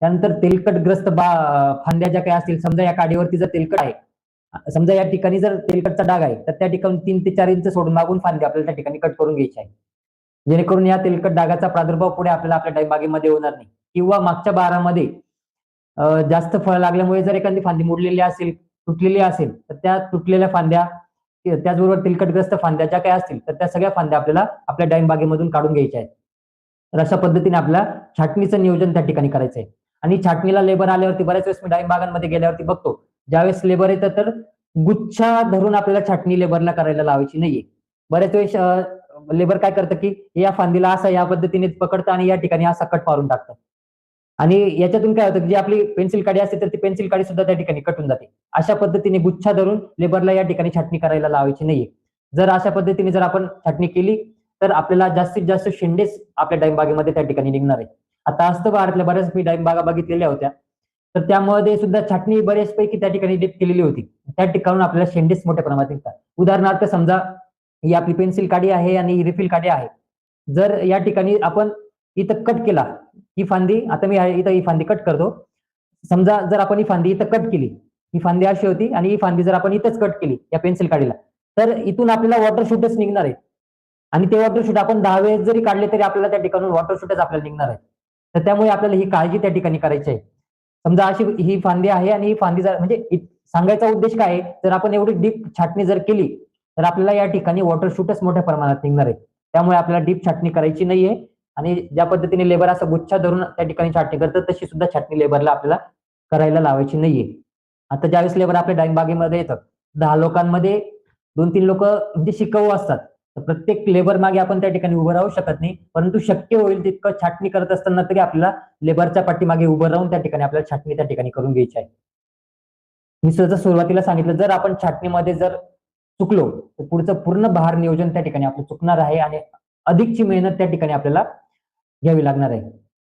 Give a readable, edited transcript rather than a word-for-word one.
त्यानंतर तेलकटग्रस्त फांद्या ज्या काही असतील, समजा या काडीवरती जर तेलकट आहे, समजा या ठिकाणी जर तेलकटचा डाग आहे, तर त्या ठिकाणी 3 ते 4 इंच सोडून मागून फांदी आपल्याला त्या ठिकाणी कट करून घ्यायची आहे, जेणेकरून या तेलकट डागाचा प्रादुर्भाव पुढे आपल्याला आपल्या डाळिंबागेमध्ये होणार नाही. किंवा मागच्या बारामध्ये जास्त फळ लागल्यामुळे जर एखादी फांदी मोडलेली असेल, तुटलेली असेल, तर त्या तुटलेल्या फांद्या, त्याचबरोबर तेलकटग्रस्त फांद्या ज्या काही असतील, तर त्या सगळ्या फांद्या आपल्याला आपल्या डाळिंबागेमधून काढून घ्यायच्या आहेत. तर अशा पद्धतीने आपल्या छाटणीचं नियोजन त्या ठिकाणी करायचं आहे. आणि छाटणीला लेबर आल्यावरती बऱ्याच वेळेस मी डाळिंबागांमध्ये गेल्यावरती बघतो, ज्यावेळेस लेबर येतं तर गुच्छा धरून आपल्याला छाटणी लेबरला करायला लावायची नाहीये. बऱ्याच वेळेस लेबर काय करतं की या फांदीला असा या पद्धतीने पकडतं आणि या ठिकाणी असा कट मारून टाकतं. आणि याच्यातून काय होतं की जी आपली पेन्सिल काडी असते, तर ती पेन्सिल काडी सुद्धा त्या ठिकाणी कटून जाते. अशा पद्धतीने गुच्छा धरून लेबरला या ठिकाणी छाटणी करायला लावायची नाहीये. जर अशा पद्धतीने जर आपण छाटणी केली, तर आपल्याला जास्तीत जास्त शेंडेच आपल्या डाळिंबागेमध्ये त्या ठिकाणी निघणार आहे. आता असतं भारतातल्या बऱ्याच मी डाळिंबागा बघितलेल्या होत्या, तर त्यामध्ये सुद्धा छाटणी बऱ्याचपैकी त्या ठिकाणी डीप केलेली होती. त्या ठिकाणून आपल्याला शेंडेच मोठ्या प्रमाणात निघतात. उदाहरणार्थ समजा ही आपली पेन्सिल काडी आहे आणि ही रिफिल काडी आहे. जर या ठिकाणी आपण इथं कट केला, ही फांदी, आता मी इथं ही फांदी कट करतो. समजा जर आपण ही फांदी इथं कट केली, ही फांदी अशी होती आणि ही फांदी जर आपण इथंच कट केली या पेन्सिल काडीला, तर इथून आपल्याला वॉटर शूटच निघणार आहे. आणि ते वॉटर शूट आपण 10 वेळेस जरी काढले तरी आपल्याला त्या ठिकाणून वॉटर शूटच आपल्याला निघणार आहे. तर त्यामुळे आपल्याला ही काळजी त्या ठिकाणी करायची आहे. समजा अशी ही फांदी आहे आणि ही फांदी जर म्हणजे सांगायचा उद्देश काय आहे, जर आपण एवढी डीप छाटणी जर केली, तर आपल्याला या ठिकाणी वॉटर शूटच मोठ्या प्रमाणात निघणार आहे. त्यामुळे आपल्याला डीप छाटणी करायची नाहीये. आणि ज्या पद्धतीने लेबर असं गुच्छा धरून त्या ठिकाणी छाटणी करतात, तशी सुद्धा छाटणी लेबरला आपल्याला करायला लावायची नाहीये. आता ज्यावेळेस लेबर आपल्या डाळिंबागेमध्ये येतात, 10 लोकांमध्ये 2-3 लोक म्हणजे शिकाऊ असतात. तर प्रत्येक लेबर मागे आपण त्या ठिकाणी उभं राहू शकत नाही, परंतु शक्य होईल तितकं छाटणी करत असताना तरी आपल्याला लेबरच्या पाठीमागे उभं राहून त्या ठिकाणी आपल्याला छाटणी त्या ठिकाणी करून घ्यायची आहे. मी जर सुरुवातीला सांगितलं, जर आपण छाटणीमध्ये जर चुकलो, तर पुढचं पूर्ण बहार नियोजन त्या ठिकाणी आपलं चुकणार आहे आणि अधिकची मेहनत त्या ठिकाणी आपल्याला घ्यावी लागणार आहे.